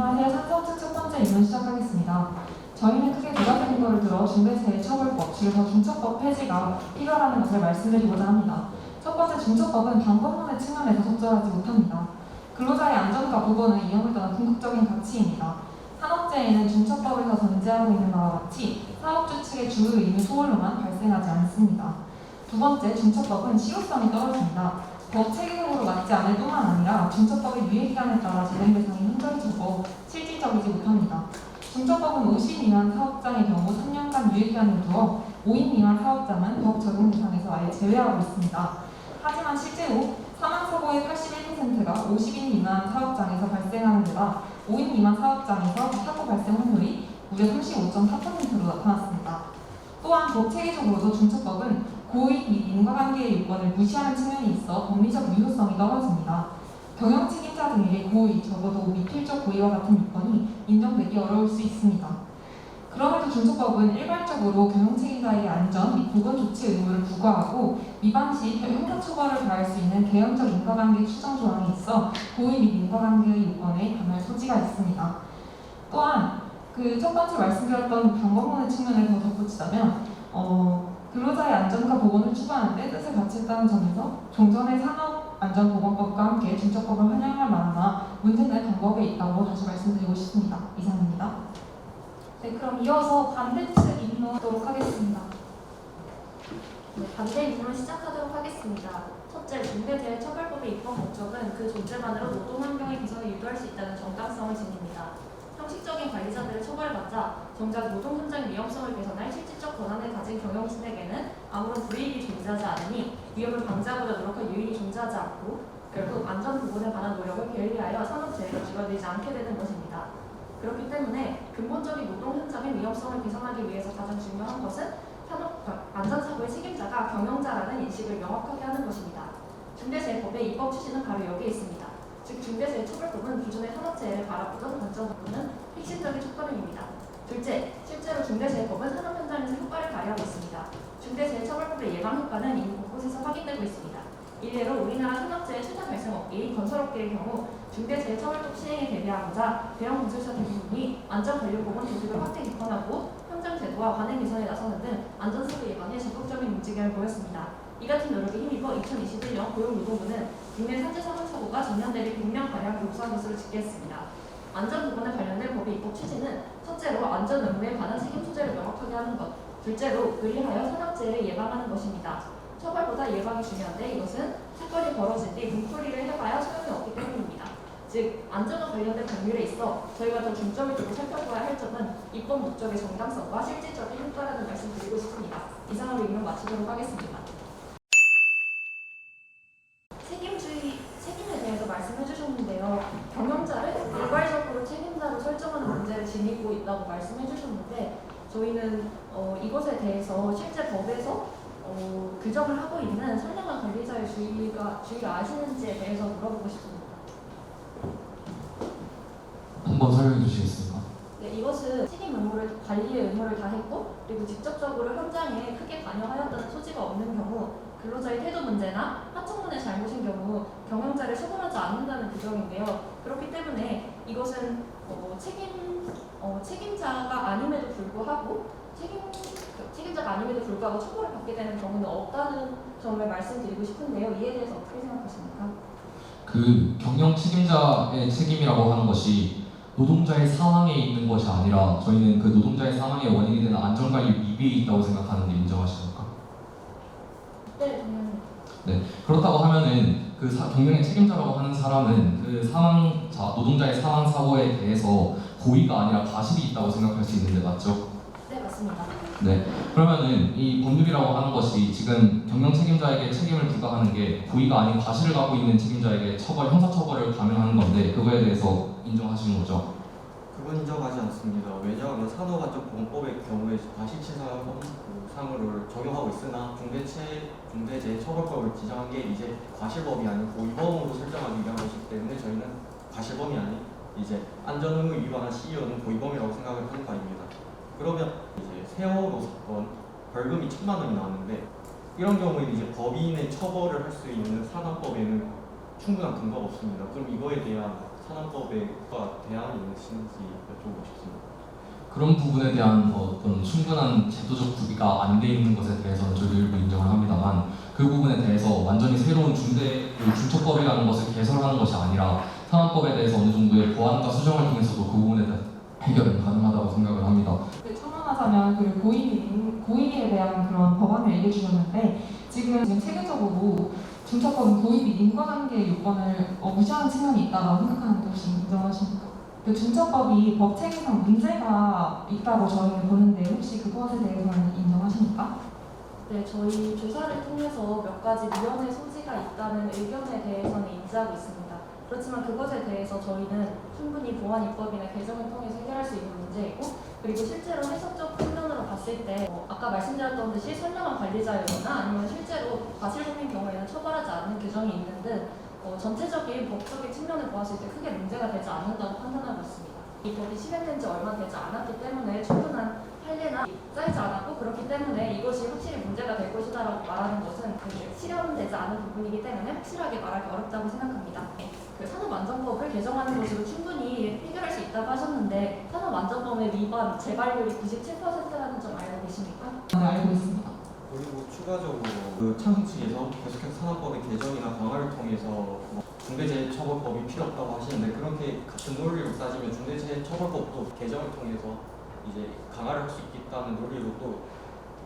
안녕하세요. 산성특 첫 번째 입문 시작하겠습니다. 저희는 크게 두 가지 근거를 들어 중대재해처벌법, 즉 중처법 폐지가 필요하다는 것을 말씀드리고자 합니다. 첫 번째, 중처법은 방법론의 측면에서 적절하지 못합니다. 근로자의 안전과 보건은 이념을 떠난 궁극적인 가치입니다. 산업재해는 중처법에서 전제하고 있는 바와 같이 사업주 측의 주요 의무 소홀로만 발생하지 않습니다. 두 번째, 중처법은 실효성이 떨어집니다. 법 체계적으로 맞지 않을 뿐만 아니라 중처법의 유예기간에 따라 제정 대상이 혼돈적이고 실질적이지 못합니다. 중처법은 50인 미만 사업장의 경우 3년간 유예기간을 두어 5인 미만 사업장은 법 적용 대상에서 아예 제외하고 있습니다. 하지만 실제로 사망사고의 81%가 50인 미만 사업장에서 발생하는 데다 5인 미만 사업장에서 사고 발생 확률이 무려 35.4%로 나타났습니다. 또한 법 체계적으로도 중처법은 고의 및 인과관계의 요건을 무시하는 측면이 있어 법리적 유효성이 떨어집니다. 경영 책임자 등에게 고의, 적어도 미필적 고의와 같은 요건이 인정되기 어려울 수 있습니다. 그럼에도 중처법은 일괄적으로 경영 책임자에게 안전 및 보건 조치 의무를 부과하고 위반 시 형사처벌을 가할 수 있는 개연적 인과관계 추정 조항이 있어 고의 및 인과관계의 요건에 반할 소지가 있습니다. 또한 그 첫 번째 말씀드렸던 방법론의 측면을 더 덧붙이자면 근로자의 안전과 보건을 추구하는 데 뜻을 같이 했다는 점에서 종전의 산업안전보건법과 함께 중처법을 환영할 만하나 문제는 방법에 있다고 다시 말씀드리고 싶습니다. 이상입니다. 네, 그럼 이어서 반대 측 입론하도록 하겠습니다. 네, 반대 입론을 시작하도록 하겠습니다. 첫째, 중대재해처벌법의 입법 목적은 그 존재만으로 노동환경의 개선을 유도할 수 있다는 정당성을 지닙니다. 형식적인 관리자들을 처벌받자 정작 노동 현장의 위험성을 개선할 실질적 권한을 가진 경영진에게는 아무런 불이익이 존재하지 않으니 위험을 방지하고자 노력할 요인이 존재하지 않고 결국 안전보건에 관한 노력을 게을리하여 산업재해가 줄어들지 않게 되는 것입니다. 그렇기 때문에 근본적인 노동 현장의 위험성을 개선하기 위해서 가장 중요한 것은 산업 안전사고의 책임자가 경영자라는 인식을 명확하게 하는 것입니다. 중대재해법의 입법 취지는 바로 여기에 있습니다. 즉 중대재해처벌법은 기존의 산업재해를 바라보던 관점으로는 핵심적인 첫걸음입니다. 둘째, 실제로 중대재해법은 산업 현장에서 효과를 발휘하고 있습니다. 중대재해처벌법의 예방 효과는 이미 곳곳에서 확인되고 있습니다. 일례로 우리나라 산업재해 최다 발생업계인 건설업계의 경우 중대재해처벌법 시행에 대비하고자 대형 건설사 대부분이 안전관리보건 조직을 확대 개편하고 현장 제도와 관행 개선에 나서는 등 안전사고 예방에 적극적인 움직임을 보였습니다. 이 같은 노력에 힘입어 2021년 고용노동부는 국내 산재 사망사고가 전년 대비 100명가량 감소한 것으로 집계했습니다. 안전보건에 관련된 법의 입법 취지는 첫째로 안전 의무에 관한 책임 소재를 명확하게 하는 것, 둘째로 그리하여 산업재해를 예방하는 것입니다. 처벌보다 예방이 중요한데 이것은 사건이 벌어진 뒤 문풀이를 해봐야 소용이 없기 때문입니다. 즉 안전과 관련된 법률에 있어 저희가 더 중점을 두고 살펴봐야 할 점은 입법 목적의 정당성과 실질적인 효과라는 말씀 드리고 싶습니다. 이상으로 입론 마치도록 하겠습니다. 책임에 대해서 말씀해 주셨는데요. 경영자를 일괄적으로 책임자로 설정하는 문제를 지니고 있다고 말씀해 주셨는데 저희는 이것에 대해서 실제 법에서 규정을 하고 있는 선량한 관리자의 주의를 아시는지에 대해서 물어보고 싶습니다. 한번 설명해 주시겠습니까? 네, 이것은 책임 의무를 관리의 의무를 다했고 그리고 직접적으로 현장에 크게 관여하였다는 소지가 없는 경우 근로자의 태도 문제나 하청문의 잘못인 경우 경영자를 처벌하지 않는다는 규정인데요. 그렇기 때문에 이것은 책임자가 아님에도 불구하고 책임자가 아님에도 불구하고 처벌을 받게 되는 경우는 없다는 점을 말씀드리고 싶은데요. 이에 대해서 어떻게 생각하십니까? 그 경영 책임자의 책임이라고 하는 것이 노동자의 상황에 있는 것이 아니라 저희는 그 노동자의 상황의 원인이 되는 안전관리 미비에 있다고 생각하는데 인정하십니까? 네, 네, 그렇다고 하면은 그 경영의 책임자라고 하는 사람은 그 노동자의 사망 사고에 대해서 고의가 아니라 과실이 있다고 생각할 수 있는데 맞죠? 네, 맞습니다. 네, 그러면은 이 법률이라고 하는 것이 지금 경영 책임자에게 책임을 부과하는 게 고의가 아닌 과실을 갖고 있는 책임자에게 형사처벌을 감행하는 건데 그거에 대해서 인정하시는 거죠? 그건 인정하지 않습니다. 왜냐하면 산업안전보건법의 경우에 과실치사상을 적용하고 있으나 중대재해처벌법을 지정한 게 이제 과실범이 아닌 고의범으로 설정하기 위한 것이기 때문에 저희는 과실범이 아닌 이제 안전의무 위반한 CEO는 고의범이라고 생각을 하는 바입니다. 그러면 이제 세월호 사건 벌금이 1,000만 원이 나왔는데 이런 경우에는 이제 법인의 처벌을 할 수 있는 산업법에는 충분한 근거가 없습니다. 그럼 이거에 대한 산업법에 대안이 있으신지 여쭤보고 싶습니다. 그런 부분에 대한 어떤 충분한 제도적 구비가 안 돼 있는 것에 대해서는 저도 일부 인정을 합니다만, 그 부분에 대해서 완전히 새로운 중처법이라는 것을 개설하는 것이 아니라 산업법에 대해서 어느 정도의 보완과 수정을 통해서도 그 부분에 대한 해결은 가능하다고 생각을 합니다. 첨언하자면 그 고의에 대한 그런 법안을 얘기해 주셨는데, 지금 세계적으로 중처법은 고의 및 인과관계의 요건을 무시하는 측면이 있다고 생각하는데 혹시 인정하십니까? 그 중처법이 법 체계상 문제가 있다고 저희는 보는데 혹시 그것에 대해서는 인정하십니까? 네, 저희 조사를 통해서 몇 가지 위헌의 소지가 있다는 의견에 대해서는 인지하고 있습니다. 그렇지만 그것에 대해서 저희는 충분히 보완 입법이나 개정을 통해서 해결할 수 있는 문제이고, 그리고 실제로 해석적 측면으로 봤을 때 아까 말씀드렸던 듯이 선량한 관리자이거나 아니면 실제로 과실범인 경우에는 처벌하지 않는 규정이 있는 듯 전체적인 법적인 측면을 보았을 때 크게 문제가 되지 않는다고 판단하고 있습니다. 이 법이 시행된 지 얼마 되지 않았기 때문에 충분한 판례나 쌓이지 않았고, 그렇기 때문에 이것이 확실히 문제가 될 것이다라고 말하는 것은 실현되지 않은 부분이기 때문에 확실하게 말하기 어렵다고 생각합니다. 그 산업안전법을 개정하는 것으로 충분히 해결할 수 있다고 하셨는데, 산업안전법의 위반 재발률이 97%라는 점 알고 계십니까? 네, 알고 있습니다. 그리고 추가적으로 그 창업 측에서 계속해서 산업법의 개정이나 강화를 통해서 중대재해처벌법이 필요 없다고 하시는데, 그렇게 같은 논리로 따지면 중대재해처벌법도 개정을 통해서 이제 강화를 할 수 있다는 논리로 또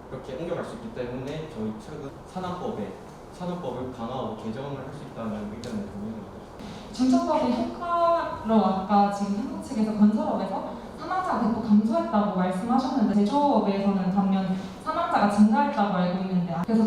이렇게 옮겨갈 수 있기 때문에 저희 측은 산업법을 강화하고 개정을 할 수 있다는 의견을 동의합니다. 중처법의 효과로 아까 지금 한국 측에서 건설업에서 사망자가 대폭 감소했다고 말씀하셨는데, 제조업에서는 반면 사망자가 증가했다고 알고 있는데, 그래서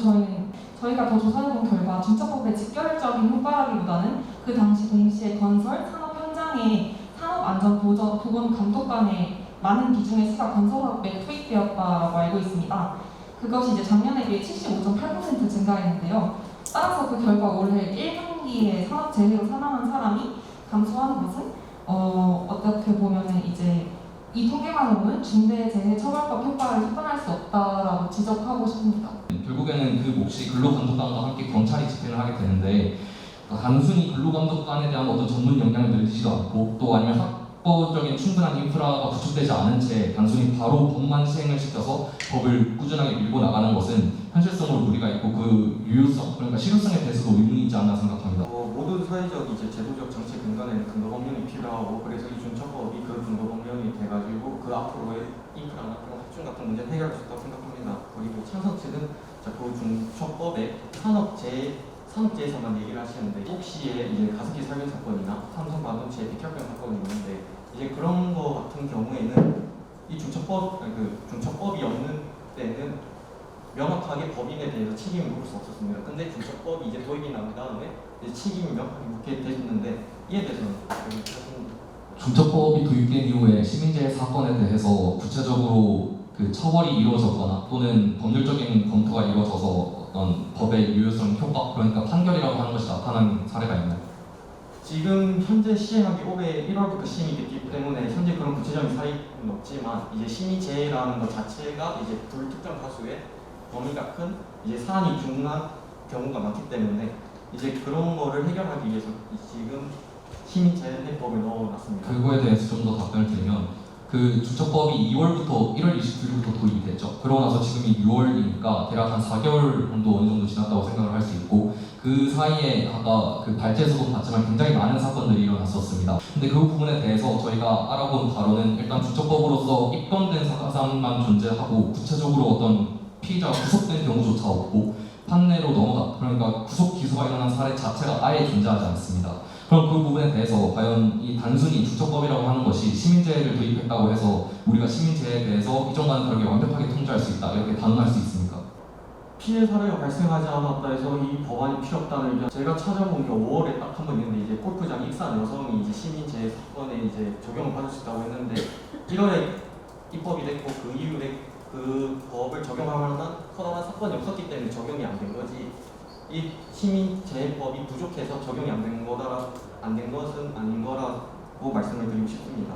저희가 더 조사해본 결과 중처법의 직결적인 효과라기보다는 그 당시 동시에 건설, 산업 현장의 산업안전보건 감독관의 많은 비중의 수가 건설업에 투입되었다고 알고 있습니다. 그것이 이제 작년에 비해 75.8% 증가했는데요. 따라서 그 결과 올해 1분기에 산업재해로 사망한 사람이 감소하는 것은 어떻게 보면은 이제 이 통계만으로는 중대재해처벌법 효과를 판단할 수 없다라고 지적하고 싶습니다. 결국에는 그 몫이 근로감독관과 함께 경찰이 집행을 하게 되는데, 단순히 근로감독관에 대한 어떤 전문 역량을 늘리지도 않고, 또 아니면 합법적인 충분한 인프라가 구축되지 않은 채 단순히 바로 법만 시행을 시켜서 법을 꾸준하게 밀고 나가는 것은 현실성으로 무리가 있고, 그 유효성, 그러니까 실효성에 대해서도 의문이 있지 않나 생각합니다. 모든 사회적 제도적 정책 근간에는 근거 법령이 필요하고, 그래서 이 중처법이 그 근거 법령이 돼가지고 그 앞으로의 인프라나 그런 확충 같은 문제를 해결할 수 있다고 생각합니다. 그리고 찬성 측은 그 중처법에 산업재해에서만 얘기를 하시는데, 혹시에 이제 가습기 살균 사건이나 삼성 반도체 백혈병 사건이 있는데, 이제 그런 거 같은 경우에는 이 중처법이 없는 때는 명확하게 법인에 대해서 책임을 물을 수 없었습니다. 근데 중처법이 이제 도입이 난 다음에 이제 책임이 명확하게 묻게 됐는데, 이에 대해서는 중처법이 도입된 이후에 시민재해 사건에 대해서 구체적으로 그 처벌이 이루어졌거나 또는 법률적인 검토가 이루어져서 어떤 법의 유효성, 효과, 그러니까 판결이라고 하는 것이 나타난 사례가 있나요? 지금 현재 시행하기 올해 1월부터 시행이 됐기 때문에 현재 그런 구체적인 사례는 없지만, 이제 시민재해라는 것 자체가 이제 불특정 다수의 범위가 큰 이제 사안이 중요한 경우가 많기 때문에 이제 그런 거를 해결하기 위해서 지금 시민재해법을 넣어놨습니다. 그거에 대해서 좀 더 답변을 드리면, 그 중처법이 2월부터 1월 29일부터 도입이 됐죠. 그러고 나서 지금이 6월이니까 대략 한 4개월 정도 어느 정도 지났다고 생각을 할 수 있고, 그 사이에 아까 그 발제에서도 봤지만 굉장히 많은 사건들이 일어났었습니다. 근데 그 부분에 대해서 저희가 알아본 바로는 일단 중처법으로서 입건된 사건만 존재하고, 구체적으로 어떤 피의자가 구속된 경우조차 없고, 판례로 그러니까 구속 기소가 일어난 사례 자체가 아예 존재하지 않습니다. 그럼 그 부분에 대해서 과연 이 단순히 중처법이라고 하는 것이 시민재해를 도입했다고 해서 우리가 시민재해에 대해서 이전과는 다르게 완벽하게 통제할 수 있다, 이렇게 단언할 수 있습니까? 피해 사례가 발생하지 않았다 해서 이 법안이 필요 없다는 의견, 제가 찾아본 게 5월에 딱 한 번 있는데, 이제 골프장 익산 여성이 이제 시민재해 사건에 이제 적용을 받을 수 있다고 했는데 1월에 입법이 됐고, 그 이후에 그 법을 적용할 만한 커다란 사건이 없었기 때문에 적용이 안 된 거지, 이 시민재해법이 부족해서 적용이 안 된 것은 아닌 거라고 말씀을 드리고 싶습니다.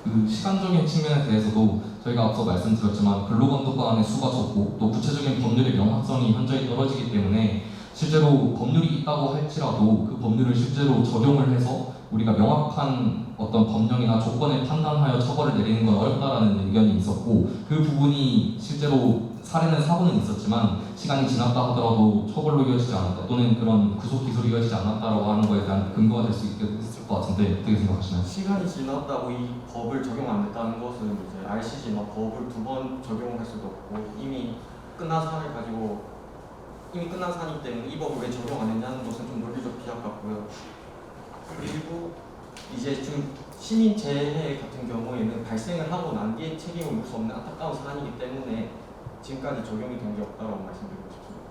그 시간적인 측면에 대해서도 저희가 앞서 말씀드렸지만 근로감독관의 수가 적고, 또 구체적인 법률의 명확성이 현저히 떨어지기 때문에 실제로 법률이 있다고 할지라도 그 법률을 실제로 적용을 해서 우리가 명확한 어떤 법령이나 조건을 판단하여 처벌을 내리는 건 어렵다라는 의견이 있었고 그 부분이 실제로 사고는 있었지만 시간이 지났다 하더라도 처벌로 이어지지 않았다 또는 그런 구속 기소로 이어지지 않았다라고 하는 거에 대한 근거가 될 수 있을 것 같은데 어떻게 생각하시나요? 시간이 지났다고 이 법을 적용 안 됐다는 것은 이제 RCG나 법을 2번 적용할 수도 없고 이미 끝난 사안을 가지고 이미 끝난 사안이기 때문에 이 법을 왜 적용 안 했냐는 것은 좀 논리적 비약 같고요. 그리고 이제 지금 시민 재해 같은 경우에는 발생을 하고 난 뒤에 책임을 물 수 없는 안타까운 사안이기 때문에 지금까지 적용이 된 게 없다고 말씀드리고 싶습니다.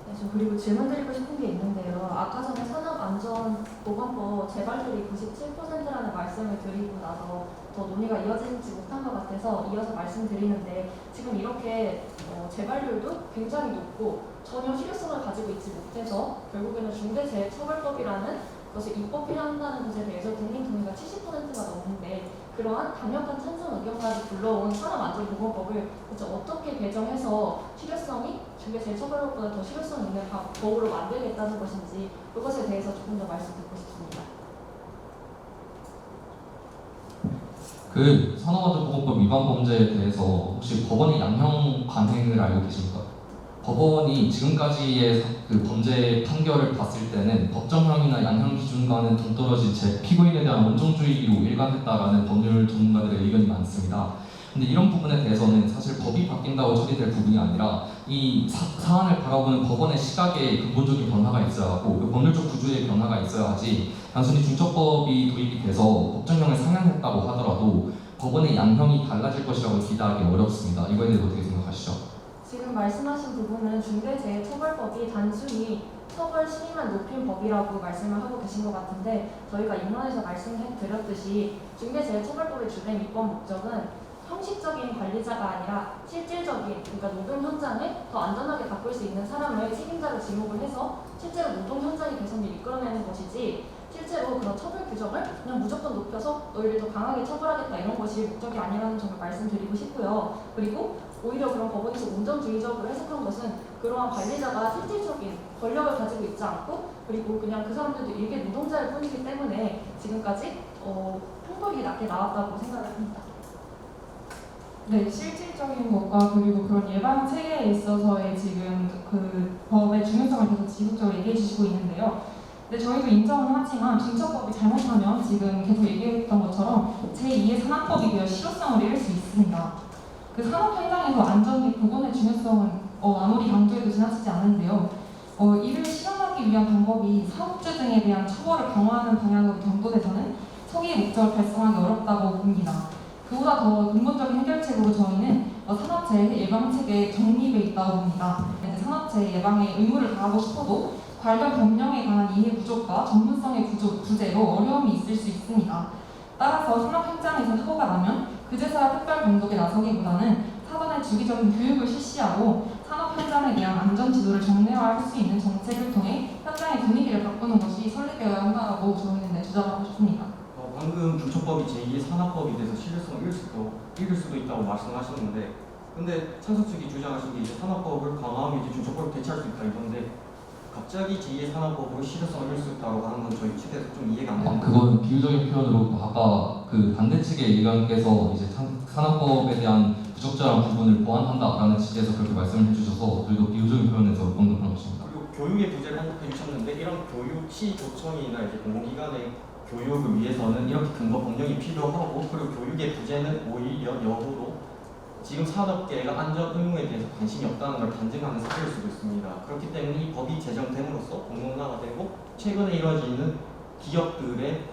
네, 저 그리고 질문 드리고 싶은 게 있는데요. 아까 전에 산업안전보건법 재발률이 97%라는 말씀을 드리고 나서 더 논의가 이어지지 못한 것 같아서 이어서 말씀드리는데 지금 이렇게 재발률도 굉장히 높고 전혀 실효성을 가지고 있지 못해서 결국에는 중대재해처벌법이라는 것을 입법해야 한다는 것에 대해서 국민 동의가 70%가 넘는데 그러한 강력한 찬성 의견까지 불러온 산업안전보건법을 대체 어떻게 개정해서 실효성이 중대재해처벌법보다 더 실효성 있는 법으로 만들겠다는 것인지 그것에 대해서 조금 더 말씀 듣고 싶습니다. 그 산업안전보건법 위반 범죄에 대해서 혹시 법원의 양형 관행을 알고 계십니까? 법원이 지금까지의 그 범죄 판결을 봤을 때는 법정형이나 양형 기준과는 동떨어진 피고인에 대한 원정주의로 일관했다라는 법률 전문가들의 의견이 많습니다. 근데 이런 부분에 대해서는 사실 법이 바뀐다고 처리될 부분이 아니라 이 사안을 바라보는 법원의 시각에 근본적인 변화가 있어야 하고 그 법률적 구조의 변화가 있어야 하지 단순히 중처법이 도입이 돼서 법정형을 상향했다고 하더라도 법원의 양형이 달라질 것이라고 기대하기 어렵습니다. 이거에 대해서 어떻게 생각하시죠? 지금 말씀하신 부분은 중대재해처벌법이 단순히 처벌 심의만 높인 법이라고 말씀을 하고 계신 것 같은데 저희가 인원에서 말씀해드렸듯이 중대재해처벌법의 주된 입법 목적은 형식적인 관리자가 아니라 실질적인 그러니까 노동 현장을 더 안전하게 바꿀 수 있는 사람을 책임자로 지목을 해서 실제로 노동 현장의 개선을 이끌어내는 것이지 실제로 그런 처벌 규정을 그냥 무조건 높여서 너희를 더 강하게 처벌하겠다 이런 것이 목적이 아니라는 점을 말씀드리고 싶고요. 그리고 오히려 그런 법원에서 온전주의적으로 해석한 것은 그러한 관리자가 실질적인 권력을 가지고 있지 않고 그리고 그냥 그 사람들도 일개 노동자일 뿐이기 때문에 지금까지 형벌이 낮게 나왔다고 생각을 합니다. 네, 실질적인 것과 그리고 그런 예방 체계에 있어서의 지금 그 법의 중요성을 계속 지속적으로 얘기해 주시고 있는데요. 근데 저희도 인정은 하지만 중처법이 잘못하면 지금 계속 얘기했던 것처럼 제2의 산업법이 되어 실효성을 잃을 수 있습니다. 그 산업 현장에서 안전 및 보건의 중요성은 아무리 강조해도 지나치지 않은데요. 이를 실현하기 위한 방법이 사업주 등에 대한 처벌을 강화하는 방향으로 경도돼서는 초기의 목적을 달성하기 어렵다고 봅니다. 그보다 더 근본적인 해결책으로 저희는 산업재해 예방체계 정립에 있다고 봅니다. 산업재해 예방에 의무를 다하고 싶어도 관련 법령에 관한 이해 부족과 전문성의 부재로 어려움이 있을 수 있습니다. 따라서 산업 현장에서 사고가 나면 그제서야 특별 감독에 나서기보다는 사전에 주기적인 교육을 실시하고 산업 현장에 대한 안전 지도를 정례화할 수 있는 정책을 통해 현장의 분위기를 바꾸는 것이 설립되어야 한다고 저희는 주장하고 싶습니다. 방금 중처법이 제2의 산업법이 돼서 실효성을 잃을 수도 있다고 말씀하셨는데 근데 찬성 측이 주장하신 게 이제 산업법을 강화하면 이제 중처법을 대체할 수 있다 이건데 갑자기 제2의 산업법으로 실효성을 잃을 수 있다고 하는 건 저희 측에서 좀 이해가 안 되는데 그건 비유적인 표현으로 아까 그 반대 측의 의견께서 이제 산업법에 대한 부적절한 부분을 보완한다라는 취지에서 그렇게 말씀을 해주셔서 저희도 비유적인 표현에서 언급한 것입니다. 그리고 교육의 부재를 언급해 주셨는데 이런 교육 시도청이나 이제 공공기관의 교육을 위해서는 이렇게 근거 법령이 필요하고 그리고 교육의 부재는 오히려 역으로 지금 산업계가 안전 의무에 대해서 관심이 없다는 걸 반증하는 사례일 수도 있습니다. 그렇기 때문에 이 법이 제정됨으로써 공론화가 되고 최근에 이루어지는 기업들의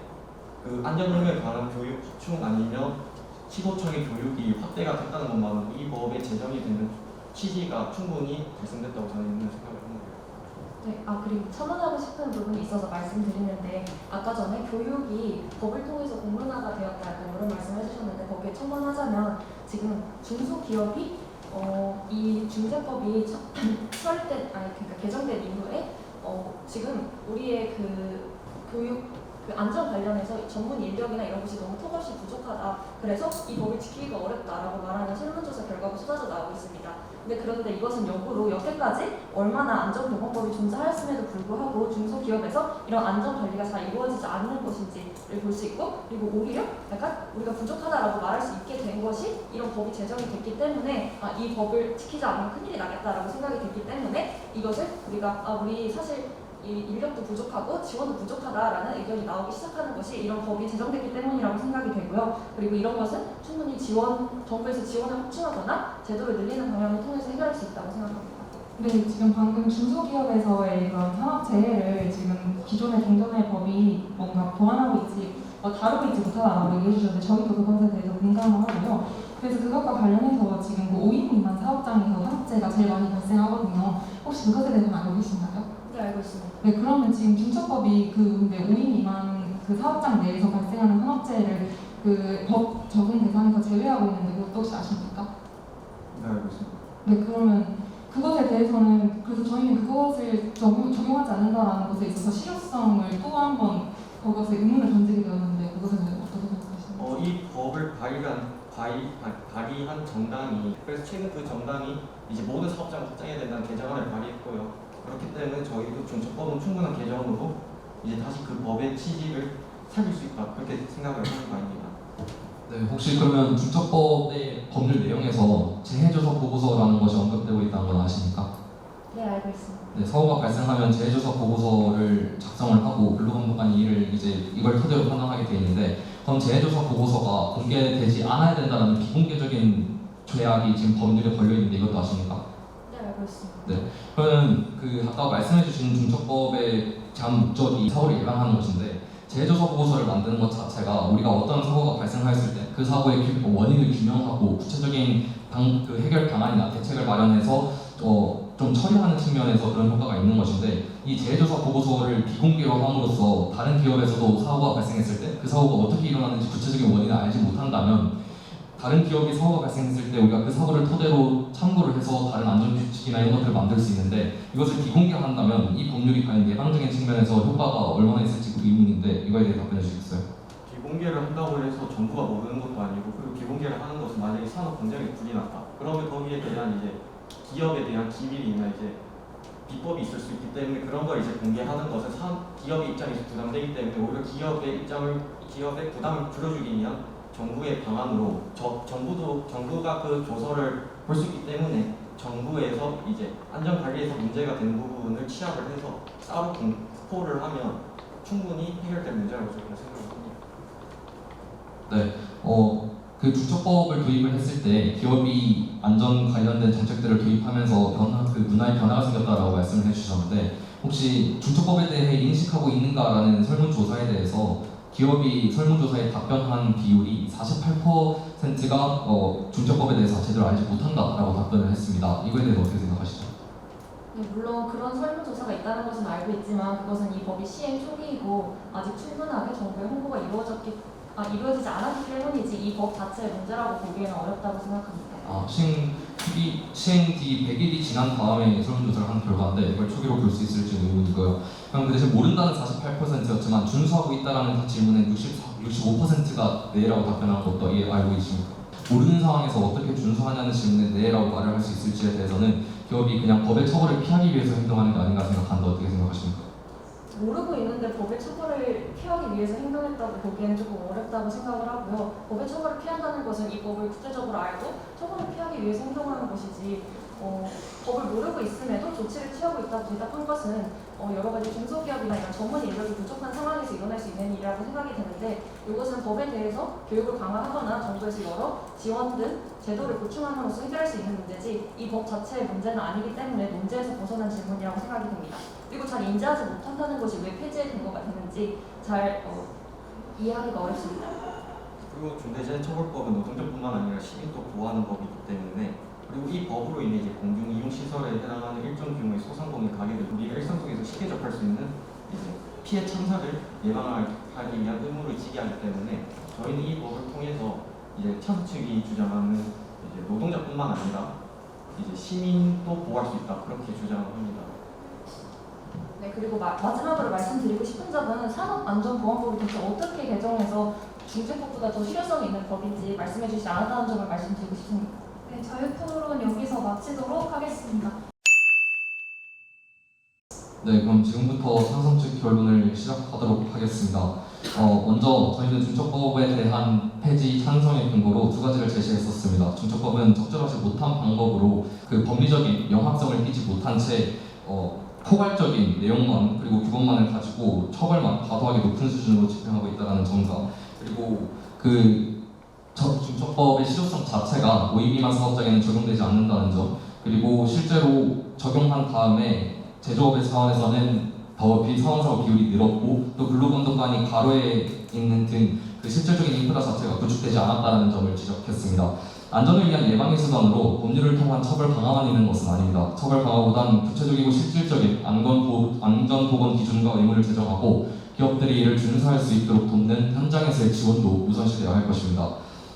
그 안전 의무에 관한 교육 확충 아니면 시도청의 교육이 확대가 됐다는 것만으로 이 법의 제정이 되는 취지가 충분히 달성됐다고 저는 생각을 합니다. 네, 그리고 첨언하고 싶은 부분이 있어서 말씀드리는데 아까 전에 교육이 법을 통해서 공론화가 되었다 약간 이런 말씀을 해주셨는데 거기에 첨언하자면 지금 중소기업이 이 중재법이 그러니까 개정된 이후에 지금 우리의 그 교육 그 안전 관련해서 전문 인력이나 이런 것이 너무 턱없이 부족하다. 그래서 이 법을 지키기가 어렵다라고 말하는 설문조사 결과가 쏟아져 나오고 있습니다. 그런데 이것은 역으로 여태까지 얼마나 안전보건법이 존재하였음에도 불구하고 중소기업에서 이런 안전관리가 잘 이루어지지 않는 것인지를 볼 수 있고, 그리고 오히려 약간 우리가 부족하다라고 말할 수 있게 된 것이 이런 법이 제정이 됐기 때문에 이 법을 지키지 않으면 큰일이 나겠다라고 생각이 됐기 때문에 이것을 우리가 우리 사실 이 인력도 부족하고 지원도 부족하다라는 의견이 나오기 시작하는 것이 이런 법이 제정됐기 때문이라고 생각이 되고요. 그리고 이런 것은 충분히 정부에서 지원을 확충하거나 제도를 늘리는 방향을 통해서 해결할 수 있다고 생각합니다. 네, 지금 방금 중소기업에서의 이런 산업재해를 지금 기존의 경전의 법이 뭔가 보완하고 다루고 있지 못하다라고 얘기해 주셨는데 저희도 그것에 대해서 공감을 하고요. 그래서 그것과 관련해서 지금 그 5인 미만 사업장에서 산업재해가 제일 많이 발생하거든요. 혹시 그것에 대해서는 알고 계신가요? 네, 알고 있습니다. 네, 그러면 지금 중첩법이 근데 5인 미만 그 사업장 내에서 발생하는 산업재해를 그 법 적용 대상에서 제외하고 있는데 그것도 혹시 아십니까? 네, 알고 있습니다. 네, 그러면 그것에 대해서는 그래서 저희는 그것을 적용하지 않는다라는 것에 있어서 실효성을 또 한 번 그것에 의문을 던지게 되었는데 그것에 대해서 어떻게 생각하시나요? 이 법을 발의한 정당이, 그래서 최근 그 정당이 이제 모든 사업장 확장해야 된다는 개정안을 발의했고요. 그렇기 때문에 저희도 중첩법은 충분한 개정으로 이제 다시 그 법의 취지를 살릴 수 있다, 그렇게 생각을 하는 바입니다. 네, 혹시 그러면 중첩법의 법률 내용에서 재해조사 보고서라는 것이 언급되고 있다는 건 아십니까? 네, 알고 있습니다. 네, 사고가 발생하면 재해조사 보고서를 작성을 하고 근로감독관이 이걸 토대로 판단하게 되어 있는데, 그럼 재해조사 보고서가 공개되지 않아야 된다는 비공개적인 죄악이 지금 법률에 걸려 있는데 이것도 아십니까? 네, 알고 있습니다. 네, 그러면 아까 말씀해주신 중첩법의 제한 목적이 사고를 예방하는 것인데, 재해조사 보고서를 만드는 것 자체가 우리가 어떤 사고가 발생하였을 때 그 사고의 원인을 규명하고 구체적인 해결 방안이나 대책을 마련해서 좀 처리하는 측면에서 그런 효과가 있는 것인데, 이 재해조사 보고서를 비공개로 함으로써 다른 기업에서도 사고가 발생했을 때 그 사고가 어떻게 일어났는지 구체적인 원인을 알지 못한다면 다른 기업이 사고가 발생했을 때 우리가 그 사고를 토대로 참고를 해서 다른 안전규칙이나 이런 것들을 만들 수 있는데, 이것을 비공개한다면 이 법률이 과연 예방적인 측면에서 효과가 얼마나 있을지 의문인데 이거에 대해 답변해 주시겠어요? 비공개를 한다고 해서 정부가 모르는 것도 아니고, 그리고 비공개를 하는 것은 만약에 산업 경쟁에 불이 났다, 그러면 거기에 대한 이제 기업에 대한 기밀이나 이제 비법이 있을 수 있기 때문에 그런 걸 이제 공개하는 것은 기업의 입장에서 부담되기 때문에 오히려 기업의 부담을 줄여주기 위한 정부의 방안으로 정부가 그 조서를 볼 수 있기 때문에 정부에서 이제 안전관리에서 문제가 되는 부분을 취합을 해서 따로 공포를 하면 충분히 해결될 문제라고 저는 생각합니다. 네, 그 중첩법을 도입을 했을 때 기업이 안전 관련된 정책들을 도입하면서 그 문화의 변화가 생겼다라고 말씀을 해주셨는데, 혹시 중첩법에 대해 인식하고 있는가라는 설문조사에 대해서 기업이 설문조사에 답변한 비율이 48%가 중첩법에 대해서 제대로 알지 못한다라고 답변을 했습니다. 이거에 대해서 어떻게 생각하시죠? 네, 물론 그런 설문조사가 있다는 것은 알고 있지만 그것은 이 법이 시행 초기이고 아직 충분하게 정부의 홍보가 이루어지지 않았기 때문이지 이 법 자체의 문제라고 보기에는 어렵다고 생각합니다. 시행 뒤 100일이 지난 다음에 설문조사를 한 결과인데 이걸 초기로 볼 수 있을지 의문이고요. 그럼 그 대신 모른다는 48%였지만 준수하고 있다라는 질문에 65%가 네라고 답변한 것도 알고 계십니까? 모르는 상황에서 어떻게 준수하냐는 질문에 네라고 말을 할 수 있을지에 대해서는 기업이 그냥 법의 처벌을 피하기 위해서 행동하는 게 아닌가 생각하는데 어떻게 생각하십니까? 모르고 있는데 법의 처벌을 피하기 위해서 행동했다고 보기에는 조금 어렵다고 생각을 하고요. 법의 처벌을 피한다는 것은 이 법을 구체적으로 알고 처벌을 피하기 위해서 행동하는 것이지, 법을 모르고 있음에도 조치를 취하고 있다고 대답한 것은 여러 가지 중소기업이나 이런 전문 인력이 부족한 상황에서 일어날 수 있는 일이라고 생각이 되는데, 이것은 법에 대해서 교육을 강화하거나 정부에서 여러 지원 등 제도를 보충함으로써 해결할 수 있는 문제지 이 법 자체의 문제는 아니기 때문에 논제에서 벗어난 질문이라고 생각이 됩니다. 그리고 잘 인지하지 못한다는 것이 왜 폐지의 근거가 되는지 잘 이해하기가 어렵습니다. 그리고 중대재해처벌법은 노동자뿐만 아니라 시민도 보호하는 법이기 때문에, 그리고 이 법으로 인해 이제 공중 이용 시설에 해당하는 일정 규모의 소상공인 가게들, 우리가 일상 속에서 쉽게 접할 수 있는 이제 피해 참사를 예방하기 위한 의무를 지게 하기 때문에 저희는 이 법을 통해서 이제 차수 측이 주장하는 이제 노동자뿐만 아니라 이제 시민도 보호할 수 있다, 그렇게 주장합니다. 네, 그리고 마지막으로 말씀드리고 싶은 점은 산업안전보건법을 대체 어떻게 개정해서 중재법보다 더 실효성이 있는 법인지 말씀해 주시지 않았다는 점을 말씀드리고 싶습니다. 네, 저희 토론 여기서 마치도록 하겠습니다. 네, 그럼 지금부터 찬성 측 결론을 시작하도록 하겠습니다. 먼저 저희는 중첩법에 대한 폐지 찬성의 근거로 두 가지를 제시했었습니다. 중첩법은 적절하지 못한 방법으로 그 법리적인 명확성을 띠지 못한 채 포괄적인 내용만 그리고 규범만을 가지고 처벌만 과도하게 높은 수준으로 집행하고 있다는 점과 그리고 그 중첩법의 실효성 자체가 5인 미만 사업장에는 적용되지 않는다는 점 그리고 실제로 적용한 다음에 제조업의 차원에서는 법이 사원사고 비율이 늘었고 또 근로감독관이 과로에 있는 등 그 실질적인 인프라 자체가 구축되지 않았다는 점을 지적했습니다. 안전을 위한 예방의 수단으로 법률을 통한 처벌 강화만 있는 것은 아닙니다. 처벌 강화보단 구체적이고 실질적인 안전보건 기준과 의무를 제정하고 기업들이 이를 준수할 수 있도록 돕는 현장에서의 지원도 우선시되어야 할 것입니다.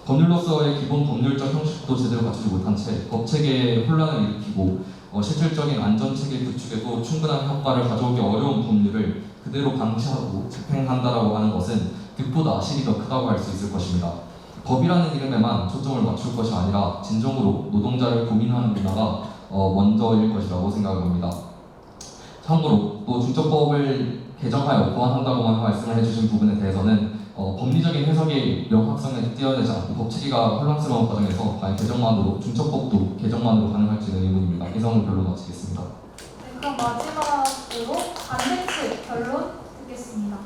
법률로서의 기본 법률적 형식도 제대로 갖추지 못한 채 법체계에 혼란을 일으키고 실질적인 안전체계 구축에도 충분한 효과를 가져오기 어려운 법률을 그대로 방치하고 집행한다라고 하는 것은 득보다 실이 더 크다고 할 수 있을 것입니다. 법이라는 이름에만 초점을 맞출 것이 아니라 진정으로 노동자를 고민하는 문화가 먼저일 것이라고 생각합니다. 참고로 또 중첩법을 개정하여 보완한다고만 말씀을 해주신 부분에 대해서는 법리적인 해석의 명확성을 띄어내지 않고 법치기가 혼란스러운 과정에서 과연 개정만으로 중첩법도 개정만으로 가능할지는 의문입니다. 이상으로 결론 마치겠습니다. 네, 그럼 마지막으로 반대측 결론 듣겠습니다.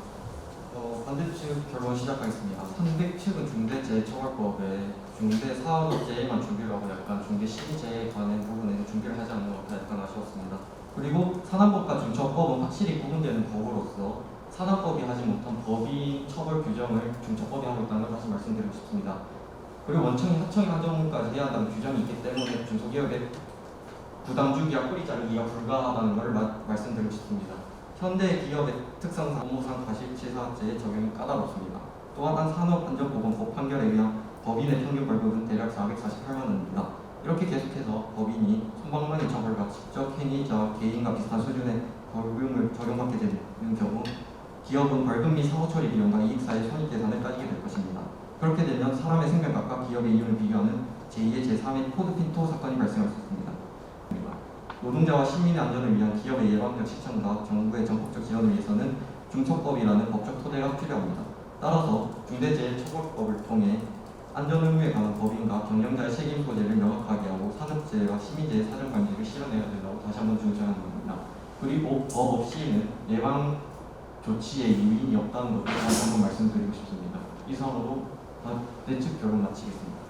반대측 결론 시작하겠습니다. 상대측은 중대재해처벌법에 중대사업재해만 준비를 하고 약간 중대시비재해에 관한 부분에 준비를 하지 않는 것가 약간 아쉬웠습니다. 그리고 산업법과 중첩법은 확실히 구분되는 법으로서 산업법이 하지 못한 법인 처벌 규정을 중첩법이 하고 있다는 걸 다시 말씀드리고 싶습니다. 그리고 원청이 하청이 한정까지 해야 한다는 규정이 있기 때문에 중소기업의 부담주기와 뿌리 자르기가 불가하다는 걸 말씀드리고 싶습니다. 현대 기업의 특성상 업무상 과실치사죄의 적용이 까다롭습니다. 또한 한 산업안전보건법 판결에 의한 법인의 평균 벌금은 대략 448만 원입니다. 이렇게 계속해서 법인이 손방망이 처벌과 직접 행위자 개인과 비슷한 수준의 벌금을 적용받게 되는 경우 기업은 벌금 및 사고처리 비용과 이익 사이 손익계산을 따지게 될 것입니다. 그렇게 되면 사람의 생명값과 기업의 이윤을 비교하는 제2의 제3의 포드핀토 사건이 발생할 수 있습니다. 노동자와 시민의 안전을 위한 기업의 예방적 실천과 정부의 전폭적 지원을 위해서는 중첩법이라는 법적 토대가 필요합니다. 따라서 중대재해처벌법을 통해 안전의무에 관한 법인과 경영자의 책임 소재를 명확하게 하고 산업재해와 시민재해 사전관리를 실현해야 된다고 다시 한번 주장하는 겁니다. 그리고 법 없이는 예방 조치의 유인이 없다는 것도 다시 한번 말씀드리고 싶습니다. 이상으로 반대측 결론 마치겠습니다.